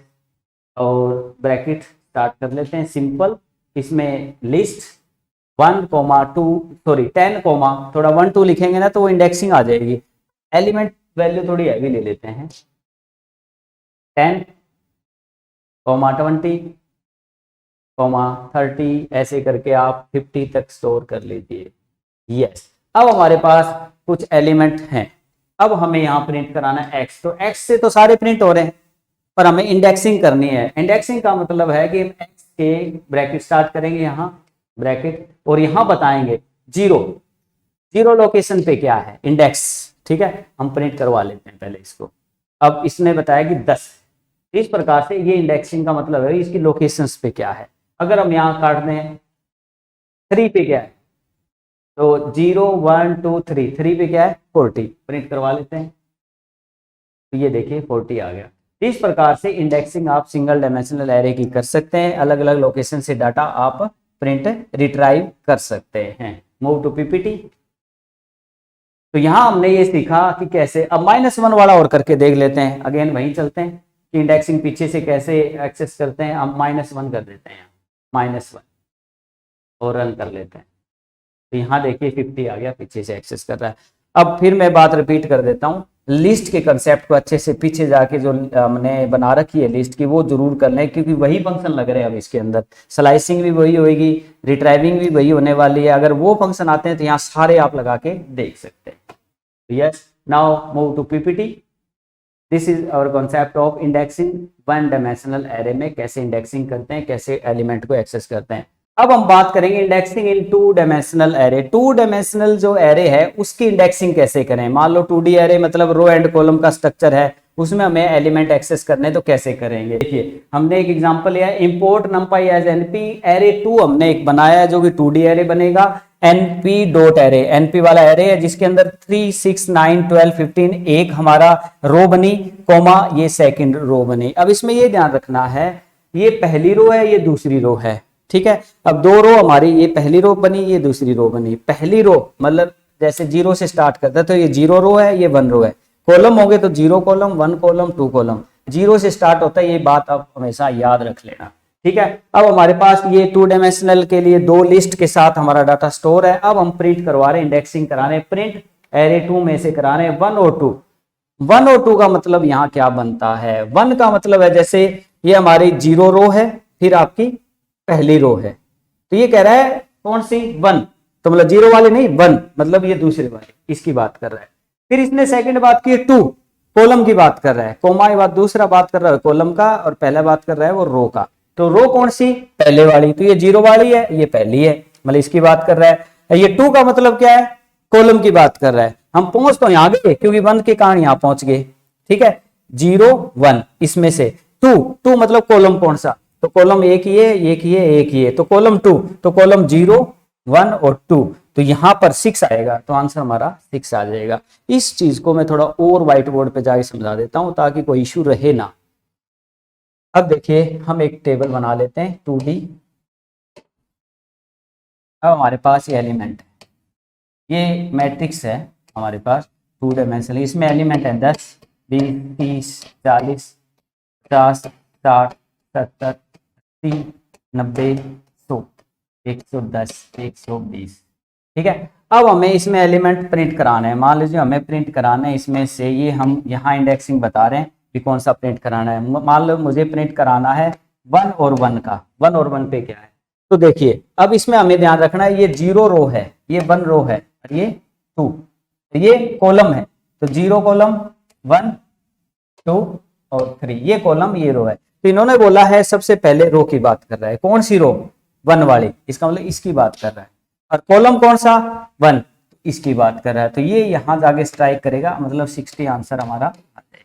और ब्रैकेट स्टार्ट कर लेते हैं सिंपल। इसमें लिस्ट 10, 10, थोड़ा 1 2 लिखेंगे ना तो वो इंडेक्सिंग आ जाएगी। एलिमेंट वैल्यू थोड़ी हैवी ले लेते हैं, 10, 20, 30, ऐसे करके आप 50 तक स्टोर कर लीजिए। यस, अब हमारे पास कुछ एलिमेंट हैं। अब हमें यहाँ प्रिंट कराना है x, तो x से तो सारे प्रिंट हो रहे हैं, पर हमें इंडेक्सिंग करनी है। इंडेक्सिंग का मतलब है कि x के ब्रैकेट स्टार्ट करेंगे, यहाँ ब्रैकेट, और यहाँ बताएंगे 0 लोकेशन पे क्या है इंडेक्स, ठीक है। हम प्रिंट करवा लेते हैं पहले इसको। अब इसने बताया कि 10, इस प्रकार से ये इंडेक्सिंग का मतलब है इसकी लोकेशंस पे क्या है। अगर हम यहाँ काट दें 3 पे क्या है, तो 0 1 2 3 पे क्या है 40, प्रिंट करवा लेते हैं। तो ये देखिए 40 आ गया। इस प्रकार से इंडेक्सिंग आप सिंगल डायमेंशनल एरे की कर सकते हैं। अलग अलग लोकेशन से डाटा आप प्रिंट रिट्राइव कर सकते हैं। Move to PPT. तो यहां हमने ये सीखा कि कैसे। अब -1 वाला और करके देख लेते हैं, अगेन वहीं चलते हैं कि इंडेक्सिंग पीछे से कैसे एक्सेस करते हैं। हम -1 कर देते हैं, -1 और रन कर लेते हैं। तो यहाँ देखिए 50 आ गया, पीछे से एक्सेस कर रहा है। अब फिर मैं बात रिपीट कर देता हूँ, लिस्ट के कंसेप्ट को अच्छे से पीछे जाके जो हमने बना रखी है लिस्ट की वो जरूर कर लें, क्योंकि वही फंक्शन लग रहे हैं अब इसके अंदर। स्लाइसिंग भी वही होगी, रिट्राइविंग भी वही होने वाली है। अगर वो फंक्शन आते हैं तो यहाँ सारे आप लगा के देख सकते हैं। Yes, now move to PPT. This is our concept of indexing one dimensional array में कैसे इंडेक्सिंग करते हैं, कैसे एलिमेंट को एक्सेस करते हैं। अब हम बात करेंगे इंडेक्सिंग इन 2 डायमेंशनल एरे। 2 डायमेंशनल जो एरे है उसकी इंडेक्सिंग कैसे करें। मान लो 2D एरे मतलब रो एंड कॉलम का स्ट्रक्चर है, उसमें हमें एलिमेंट एक्सेस करने तो कैसे करेंगे। देखिए हमने एक एग्जांपल लिया है, import NumPy as NP array 2 हमने एक बनाया है जो कि 2D एरे बनेगा। एनपी डॉट एरे, एनपी वाला एरे है जिसके अंदर 3, 6, 9, 12, 15 एक हमारा रो बनी, कोमा ये सेकंड रो बनी। अब इसमें ये ध्यान रखना है ये पहली रो है, ये दूसरी रो है, ठीक है। अब 2 रो हमारी, ये पहली रो बनी, ये दूसरी रो बनी। पहली रो मतलब जैसे 0 से स्टार्ट करता है तो ये 0 रो है, ये 1 रो है। कॉलम होंगे तो 0 कॉलम, 1 कॉलम, 2 कॉलम। 0 से स्टार्ट होता है, ये बात आप हमेशा याद रख लेना, ठीक है। अब हमारे पास ये 2 डायमेंशनल के लिए 2 लिस्ट के साथ हमारा डाटा स्टोर है। अब हम प्रिंट करवा रहे हैं, इंडेक्सिंग करा रहे हैं। प्रिंट एरे 2 में से करा रहे हैं 1 और 2। 1 और 2 का मतलब यहाँ क्या बनता है। 1 का मतलब है जैसे ये हमारी 0 रो है, फिर आपकी पहली रो है, तो ये कह रहा है कौन सी 1, तो मतलब 0 वाली नहीं 1, मतलब ये दूसरी वाली, इसकी बात कर रहा है। फिर इसने सेकंड बात की 2, कॉलम की बात कर रहा है। कोमा ये बात दूसरा बात कर रहा है कॉलम का, और पहला बात कर रहा है वो रो का। तो रो कौन सी, पहले वाली, तो ये 0 वाली है, ये पहली है, मतलब इसकी बात कर रहा है। ये 2 का मतलब क्या है, कॉलम की बात कर रहा है। हम पहुंच तो यहाँ गए क्योंकि 1 के कारण यहाँ पहुंच गए, ठीक है। 0, 1 इसमें से 2 मतलब कॉलम कौन सा, तो कॉलम एक ही है, एक ही है, एक ही है, तो कॉलम 2, तो कॉलम 0, 1 और 2, तो यहां पर 6 आएगा, तो आंसर हमारा 6 आ जाएगा। इस चीज को मैं थोड़ा और व्हाइट बोर्ड पे जाके समझा देता हूं ताकि कोई इश्यू रहे ना। अब देखिए हम एक टेबल बना लेते हैं 2D। अब हमारे पास ये एलिमेंट है, ये मैट्रिक्स है हमारे पास 2 डायमेंशनल। इसमें एलिमेंट है 10, 20, 30, 40, 50, 60, 70, 80, 90, 100, 110, 120, ठीक है। अब हमें इसमें एलिमेंट प्रिंट कराना है। मान लीजिए हमें प्रिंट कराना है इसमें से, ये हम यहाँ इंडेक्सिंग बता रहे हैं कि कौन सा प्रिंट कराना है। मान लो मुझे प्रिंट कराना है 1 और 1 का। 1 और 1 पे क्या है, तो देखिए अब इसमें हमें ध्यान रखना है ये 0 रो है, ये 1 रो है, और ये 2, तो ये कॉलम है, तो 0 कॉलम, 1, 2 और 3, ये कॉलम ये रो है। तो इन्होंने बोला है सबसे पहले रो की बात कर रहा है, कौन सी रो, 1 वाली, इसका मतलब इसकी बात कर रहा है। और कॉलम कौन सा, 1, इसकी बात कर रहा है, तो ये यहां जाके स्ट्राइक करेगा, मतलब 60 आंसर हमारा आ जाएगा।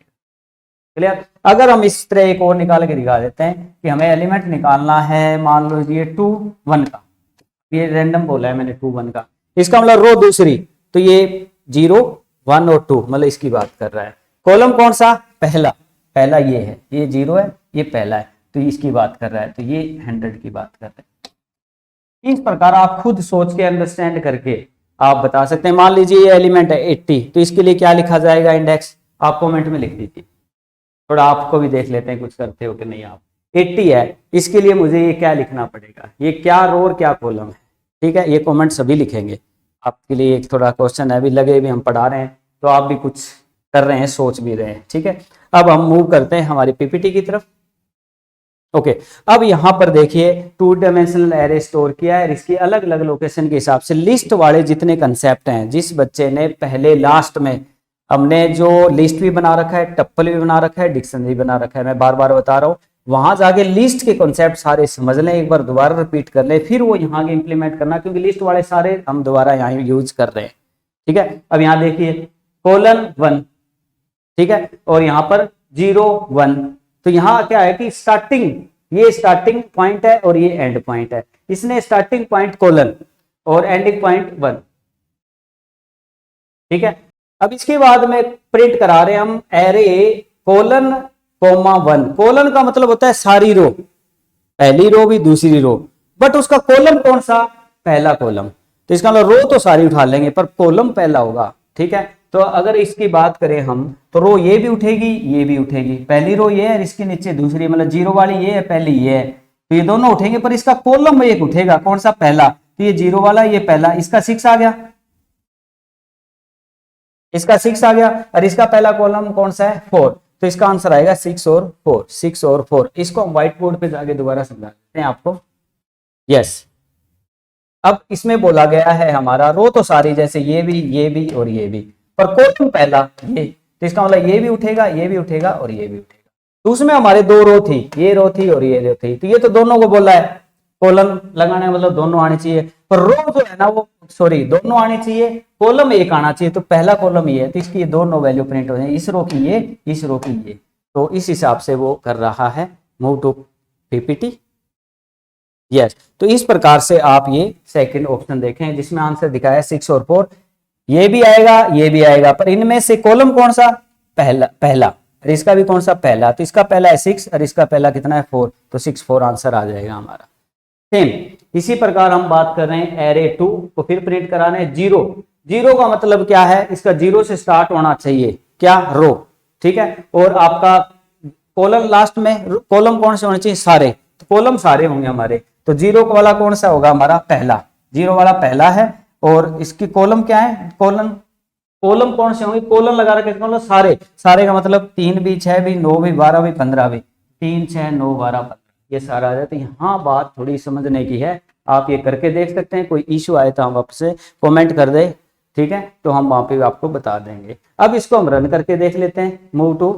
क्लियर। अगर हम इस तरह एक और निकाल के दिखा देते हैं कि हमें एलिमेंट निकालना है, मान लो ये 2, 1 का, ये रैंडम बोला है मैंने 2, 1 का, इसका मतलब रो दूसरी, तो ये 0, 1 और 2, मतलब इसकी बात कर रहा है। कॉलम कौन सा, पहला, पहला ये है, ये 0 है, ये पहला है, तो इसकी बात कर रहा है, तो ये 100 की बात कर रहे हैं। इस प्रकार आप खुद सोच के अंडरस्टैंड करके आप बता सकते हैं। मान लीजिए ये एलिमेंट है 80, तो इसके लिए क्या लिखा जाएगा इंडेक्स, आप कमेंट में लिख दीजिए। थोड़ा आपको भी देख लेते हैं कुछ करते हो कि नहीं आप। 80 है, इसके लिए मुझे ये क्या लिखना पड़ेगा, ये क्या रो और क्या कॉलम है, ठीक है। ये कमेंट सभी लिखेंगे, आपके लिए एक थोड़ा क्वेश्चन है, अभी लगे भी हम पढ़ा रहे हैं तो आप भी कुछ कर रहे हैं, सोच भी रहे हैं, ठीक है। अब हम मूव करते हैं हमारी पीपीटी की तरफ। ओके, अब यहां पर देखिए 2 डायमेंशनल एरे स्टोर किया है, इसकी अलग अलग लोकेशन के हिसाब से लिस्ट वाले जितने कंसेप्ट हैं, जिस बच्चे ने पहले लास्ट में हमने जो लिस्ट भी बना रखा है, टप्पल भी बना रखा है, डिक्शनरी बना रखा है, मैं बार बार बता रहा हूं, वहां जाके लिस्ट के कॉन्सेप्ट सारे समझ लें, एक बार दोबारा रिपीट कर ले, फिर वो यहाँ के इंप्लीमेंट करना, क्योंकि लिस्ट वाले सारे हम दोबारा यहाँ यूज कर रहे हैं, ठीक है। अब यहाँ देखिए कोलन 1, ठीक है, और यहाँ पर 0, 1, तो यहाँ क्या है कि स्टार्टिंग, ये स्टार्टिंग पॉइंट है और ये एंड पॉइंट है। इसने स्टार्टिंग पॉइंट कोलन और एंडिंग पॉइंट 1, ठीक है। अब इसके बाद में प्रिंट करा रहे हैं हम एरे कोलन कोमा 1। कोलन का मतलब होता है सारी रो, पहली रो भी दूसरी रो, बट उसका कॉलम कौन सा, पहला कॉलम, तो इसका मतलब रो तो सारी उठा लेंगे पर कॉलम पहला होगा, ठीक है। तो अगर इसकी बात करें हम तो रो ये भी उठेगी, ये भी उठेगी। पहली रो ये है और इसके नीचे दूसरी, मतलब जीरो वाली ये है, पहली ये है, तो ये दोनों उठेंगे, पर इसका कॉलम एक उठेगा। कौन सा? पहला। तो ये जीरो वाला, ये पहला, इसका 6 आ गया, इसका 6 आ गया, और इसका पहला कॉलम कौन सा है? 4। तो इसका आंसर आएगा 6 और 4, 6 और 4। इसको हम व्हाइट बोर्ड पे जाके दोबारा समझा देते हैं आपको। यस, अब इसमें बोला गया है हमारा रो तो सारी, जैसे ये भी और ये भी, पर कॉलम पहला ये, तो इसका मतलब ये भी उठेगा, ये भी उठेगा और ये भी उठेगा। तो उसमें हमारे दो रो थी, ये रो थी और ये रो थी, तो ये तो दोनों को बोला है कॉलम लगाने, मतलब दोनों आने चाहिए, पर रो जो है ना वो, सॉरी, दोनों आने चाहिए, कॉलम एक आना चाहिए। तो पहला कॉलम ये है, तो इसकी दोनों वैल्यू प्रिंट हो जाए, इस रो की ये, इस रो की ये। तो इस हिसाब से वो कर रहा है मूव टू पीपीटी। यस, तो इस प्रकार से आप ये सेकंड ऑप्शन देखें जिसमें आंसर दिखाया है 6 और 4। ये भी आएगा, ये भी आएगा, पर इनमें से कॉलम कौन सा? पहला, और इसका भी कौन सा? पहला। तो इसका पहला है 6 और इसका पहला कितना है? 4। तो 6 4 आंसर आ जाएगा हमारा। सेम इसी प्रकार हम बात कर रहे हैं एरे 2 को फिर प्रिंट कराना है। जीरो, जीरो का मतलब क्या है? इसका जीरो से स्टार्ट होना चाहिए, क्या? रो, ठीक है। और आपका कॉलम लास्ट में, कॉलम कौन से होने चाहिए? सारे, तो कॉलम सारे होंगे हमारे। तो जीरो वाला कौन सा होगा? हमारा पहला, जीरो वाला पहला है। और इसकी कॉलम क्या है? कॉलम कौन से होंगे? कॉलम लगा रखे, मतलब सारे, सारे का मतलब 3 भी, 6 भी, 9 भी, 12 भी, 15 भी, 3 6 9 12 15, ये सारा आ जाता है। यहाँ बात थोड़ी समझने की है, आप ये करके देख सकते हैं। कोई इशू आए तो हम आपसे कमेंट कर दे, ठीक है, तो हम वहां पे आपको बता देंगे। अब इसको हम रन करके देख लेते हैं, मूव टू।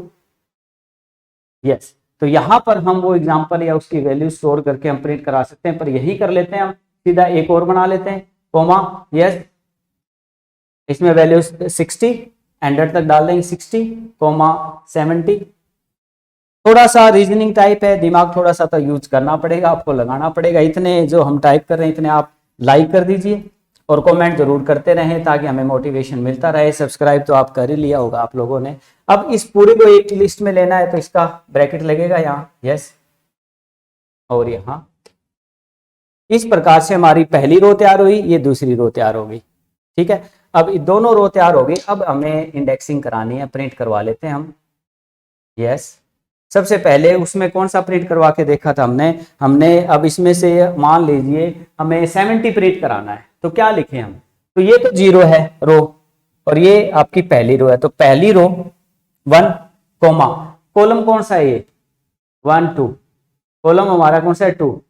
यस, तो यहाँ पर हम वो एग्जांपल या उसकी वैल्यू स्टोर करके हम प्रिंट करा सकते हैं, पर यही कर लेते हैं हम, सीधा एक और बना लेते हैं, कोमा। यस, इसमें वैल्यू 60 एंडर तक डाल देंगे, 60 कोमा 70। थोड़ा सा रीजनिंग टाइप है, दिमाग थोड़ा सा तो यूज करना पड़ेगा, आपको लगाना पड़ेगा। इतने जो हम टाइप कर रहे हैं इतने आप लाइक कर दीजिए और कमेंट जरूर करते रहें ताकि हमें मोटिवेशन मिलता रहे। सब्सक्राइब तो आप कर ही लिया होगा आप लोगों ने। अब इस पूरे को एक लिस्ट में लेना है तो इसका ब्रैकेट लगेगा यहाँ, यस, और यहाँ। इस प्रकार से हमारी पहली रो तैयार हुई, ये दूसरी रो तैयार होगी, ठीक है। अब दोनों रो तैयार हो गई, अब हमें इंडेक्सिंग करानी है, प्रिंट करवा लेते हैं हम। यस, सबसे पहले उसमें कौन सा प्रिंट करवा के देखा था हमने अब इसमें से मान लीजिए हमें 70 प्रिंट कराना है, तो क्या लिखें हम? तो ये तो जीरो है रो, और ये आपकी पहली रो है, तो पहली रो 1 कोमा, कॉलम कौन सा है? ये 1 2, कॉलम हमारा कौन सा है? 2,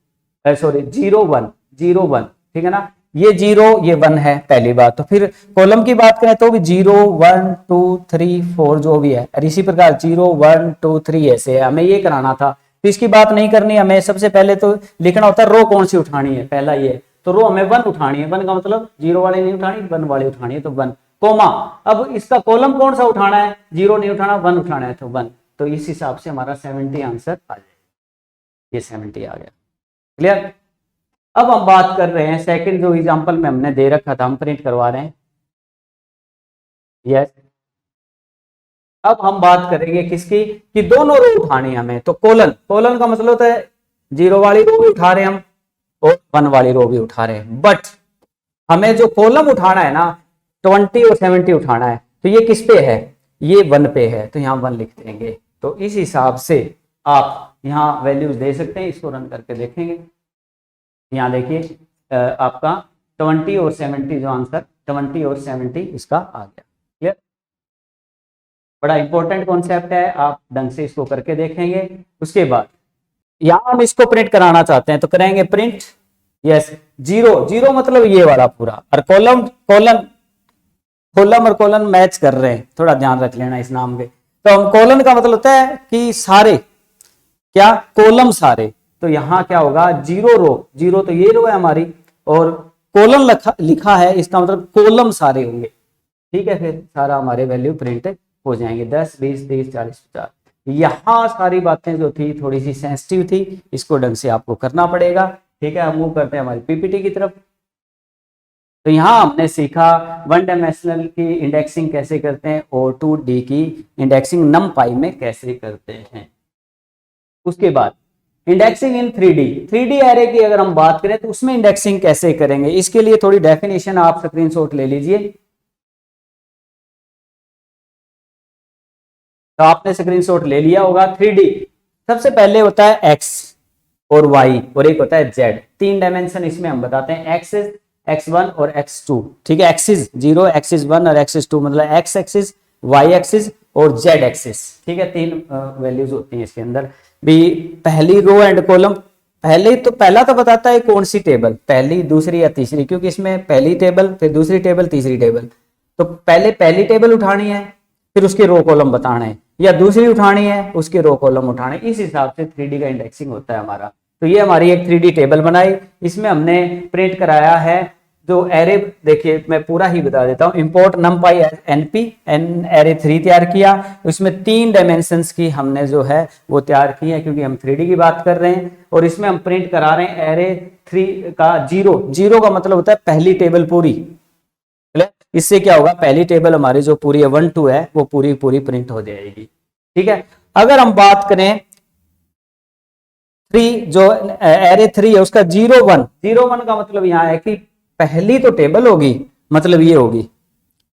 सॉरी 0 1, 0 1, ठीक है ना। ये 0 ये 1 है पहली बात। तो फिर कॉलम की बात करें तो भी 0 1 2 3 4 जो भी है, और इसी प्रकार 0 1 2 3 ऐसे है। हमें ये कराना था, तो इसकी बात नहीं करनी हमें। सबसे पहले तो लिखना होता है रो कौन सी उठानी है, पहला ये, तो रो हमें 1 उठानी है। 1 का मतलब 0 वाली नहीं उठानी, 1 वाली उठानी है, तो 1 कोमा। अब इसका कॉलम कौन सा उठाना है? 0 नहीं उठाना, 1 उठाना है, तो 1। तो इस हिसाब से हमारा 70 आंसर आ जाएगा। ये 70 आ गया, क्लियर। अब हम बात कर रहे हैं सेकंड, जो एग्जांपल में हमने दे रखा था, हम प्रिंट करवा रहे हैं। यस, अब हम बात करेंगे किसकी, कि दोनों रो उठानी है हमें। तो कॉलन का मतलब होता है 0 वाली रो भी उठा रहे हैं हम और 1 वाली रो भी उठा रहे हैं, बट हमें जो कॉलम उठाना है ना 20 और 70 उठाना है, तो ये किस पे है? ये 1 पे है, तो यहाँ 1 लिख देंगे। तो इस हिसाब से आप यहाँ वैल्यूज दे सकते हैं। इसको रन करके देखेंगे, यहाँ देखिए आपका 20 और 70 जो आंसर 20 और 70 इसका आ गया, क्लियर। बड़ा इंपॉर्टेंट कॉन्सेप्ट है, आप ढंग से इसको करके देखेंगे। उसके बाद यहाँ हम इसको प्रिंट कराना चाहते हैं, तो करेंगे प्रिंट। यस, 0 मतलब ये वाला पूरा, और कॉलम और कॉलन मैच कर रहे हैं, थोड़ा ध्यान रख लेना इस नाम पे। तो हम कॉलन का मतलब होता है कि सारे, क्या? कॉलम सारे। तो यहाँ क्या होगा? 0 रो, 0 तो ये रो है हमारी, और कॉलम लिखा है, इसका मतलब कॉलम सारे होंगे, ठीक है। फिर सारा हमारे वैल्यू प्रिंट हो जाएंगे, 10 20 30 40 50। यहाँ सारी बातें जो थी थोड़ी सी सेंसिटिव थी, इसको ढंग से आपको करना पड़ेगा, ठीक है। हम मूव करते हैं हमारी पीपीटी की तरफ। तो यहाँ हमने सीखा 1 डायमेंशनल की इंडेक्सिंग कैसे करते हैं और 2D की इंडेक्सिंग नमपाई में कैसे करते हैं। उसके बाद इंडेक्सिंग इन 3D एरे की अगर हम बात करें तो उसमें इंडेक्सिंग कैसे करेंगे, इसके लिए थोड़ी डेफिनेशन आप स्क्रीनशॉट ले लीजिए। तो आपने स्क्रीनशॉट ले लिया होगा। 3D सबसे पहले होता है एक्स और वाई और एक होता है जेड। 3 डायमेंशन इसमें हम बताते हैं, एक्सिस, x1 और x2। ठीक है, एक्सिस 0, एक्सिस 1 और एक्सिस 2, मतलब एक्स एक्सिस, वाई एक्सिस और जेड एक्सिस। ठीक है, 3 वैल्यूज होती हैं इसके अंदर भी। पहली रो एंड कॉलम, पहला तो बताता है कौन सी टेबल, पहली, दूसरी या तीसरी, क्योंकि इसमें पहली टेबल, फिर दूसरी टेबल, तीसरी टेबल। तो पहले पहली टेबल उठानी है, फिर उसके रो कॉलम बताना है, या दूसरी उठानी है उसके रो कॉलम उठाने। इस हिसाब से 3D का इंडेक्सिंग होता है हमारा। तो ये हमारी एक 3D टेबल बनाई, इसमें हमने प्रिंट कराया है जो एरे। देखिए मैं पूरा ही बता देता हूं। इंपोर्ट नमपाई एनपी एन एरे 3 तैयार किया, उसमें 3 डायमेंशंस की हमने जो है वो तैयार की है, क्योंकि हम 3D की बात कर रहे हैं। और इसमें हम प्रिंट करा रहे हैं एरे 3 का 0 का मतलब होता है पहली टेबल पूरी। इससे क्या होगा, पहली टेबल हमारी जो पूरी 1 2 है वो पूरी पूरी प्रिंट हो जाएगी। ठीक है, अगर हम बात करें 3, जो एरे 3 है उसका 0 1 का मतलब यहां है कि पहली तो टेबल होगी, मतलब ये होगी।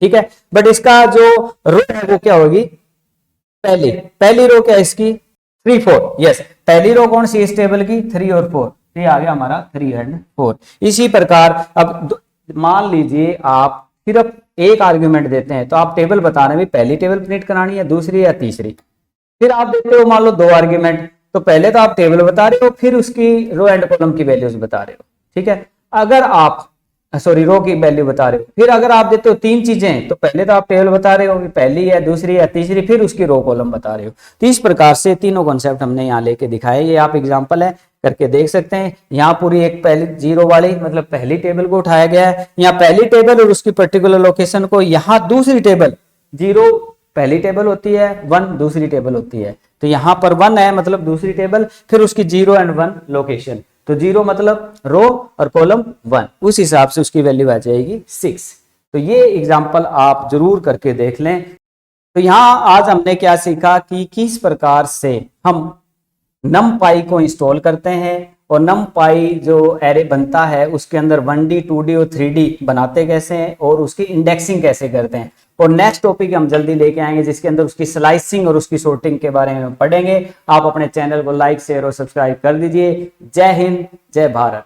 ठीक है, बट इसका जो रो है वो क्या होगी, पहली रो क्या है इसकी, 3 4। यस, पहली रो कौन सी इस टेबल की, 3 और 4। ये आ गया हमारा 3 एंड 4। इसी प्रकार अब मान लीजिए आप सिर्फ एक आर्ग्यूमेंट देते हैं, तो आप टेबल बता रहे हैं पहली टेबल प्रिंट करानी है, दूसरी या तीसरी। फिर आप देते हो मान लो 2 आर्ग्यूमेंट, तो पहले तो आप टेबल बता रहे हो, फिर उसकी रो एंड कॉलम की वैल्यूज बता रहे हो। ठीक है, अगर आप रो की वैल्यू बता रहे हो, फिर अगर आप देते हो 3 चीजें, तो पहले तो आप टेबल बता रहे हो कि पहली है, दूसरी या तीसरी, फिर उसकी रो कॉलम बता रहे हो। तो इस प्रकार से तीनों कॉन्सेप्ट हमने यहाँ लेके दिखाए। ये आप एग्जांपल है, करके देख सकते हैं। यहाँ पूरी एक पहली 0 वाली मतलब पहली टेबल को उठाया गया है, यहाँ पहली टेबल और उसकी पर्टिकुलर लोकेशन को, यहाँ दूसरी टेबल, 0 पहली टेबल होती है, 1 दूसरी टेबल होती है। तो यहाँ पर 1 है मतलब दूसरी टेबल, फिर उसकी 0 एंड 1 लोकेशन। तो 0 मतलब रो और कॉलम 1, उस हिसाब से उसकी वैल्यू आ जाएगी 6। तो ये एग्जांपल आप जरूर करके देख लें। तो यहाँ आज हमने क्या सीखा कि किस प्रकार से हम NumPy को इंस्टॉल करते हैं, और NumPy जो एरे बनता है उसके अंदर 1D 2D और 3D बनाते कैसे हैं, और उसकी इंडेक्सिंग कैसे करते हैं। और नेक्स्ट टॉपिक हम जल्दी लेके आएंगे जिसके अंदर उसकी स्लाइसिंग और उसकी सॉर्टिंग के बारे में पढ़ेंगे। आप अपने चैनल को लाइक, शेयर और सब्सक्राइब कर दीजिए। जय हिंद, जय भारत।